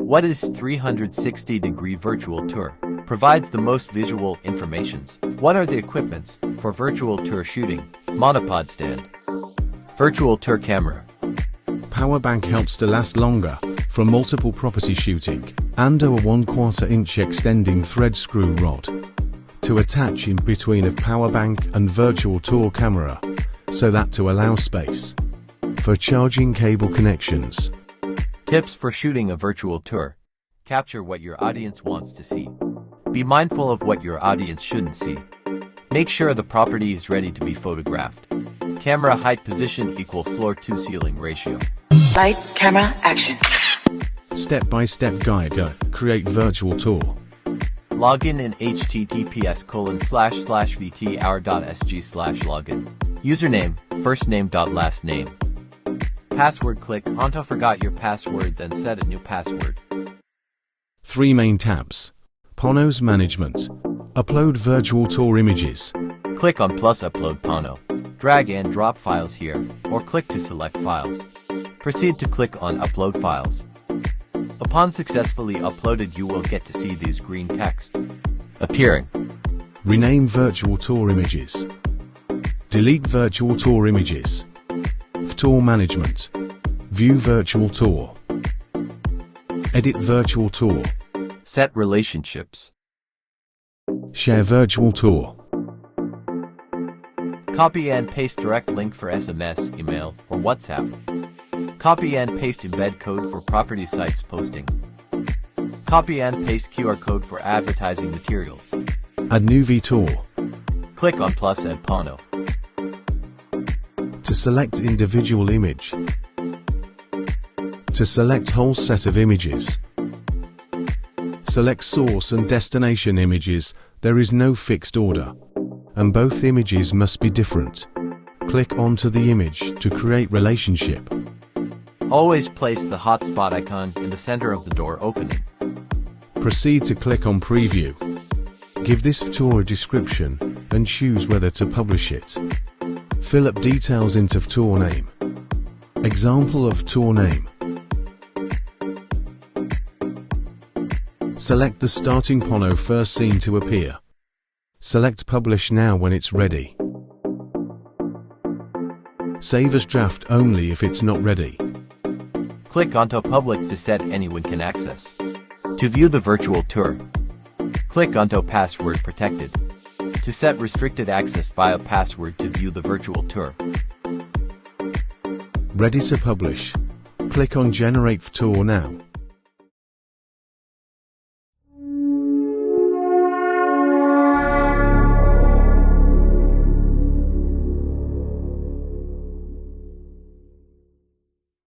What is 360-degree virtual tour? Provides the most visual informations. What are the equipments for virtual tour shooting? Monopod stand. Virtual tour camera. Power bank helps to last longer for multiple property shooting. And a 1/4 inch extending thread screw rod to attach in between of power bank and virtual tour camera, so that to allow space for charging cable connections. Tips for shooting a virtual tour. Capture what your audience wants to see. Be mindful of what your audience shouldn't see. Make sure the property is ready to be photographed. Camera height position equal floor to ceiling ratio. Lights, camera, action. Step-by-step guide to create virtual tour. Login in https://vthour.sg/login. Username, first name. Last name. Password. Click onto forgot your password, then set a new password. 3 main tabs. Ponos management. Upload virtual tour images. Click on plus upload Pono. Drag and drop files here, or click to select files. Proceed to click on upload files. Upon successfully uploaded, you will get to see these green text appearing. Rename virtual tour images. Delete virtual tour images. Tour management. View virtual tour. Edit virtual tour. Set relationships. Share virtual tour. Copy and paste direct link for SMS, email, or WhatsApp. Copy and paste embed code for property sites posting. Copy and paste QR code for advertising materials. Add new VTour. Click on plus add Pono. To select individual image. To select whole set of images. Select source and destination images. There is no fixed order, and both images must be different. Click onto the image to create relationship. Always place the hotspot icon in the center of the door opening. Proceed to click on preview. Give this tour a description and choose whether to publish it. Fill up details into tour name. Example of tour name. Select the starting Pono first scene to appear. Select publish now when it's ready. Save as draft only if it's not ready. Click onto public to set anyone can access. To view the virtual tour, click onto password protected. To set restricted access via password to view the virtual tour. Ready to publish. Click on generate tour now.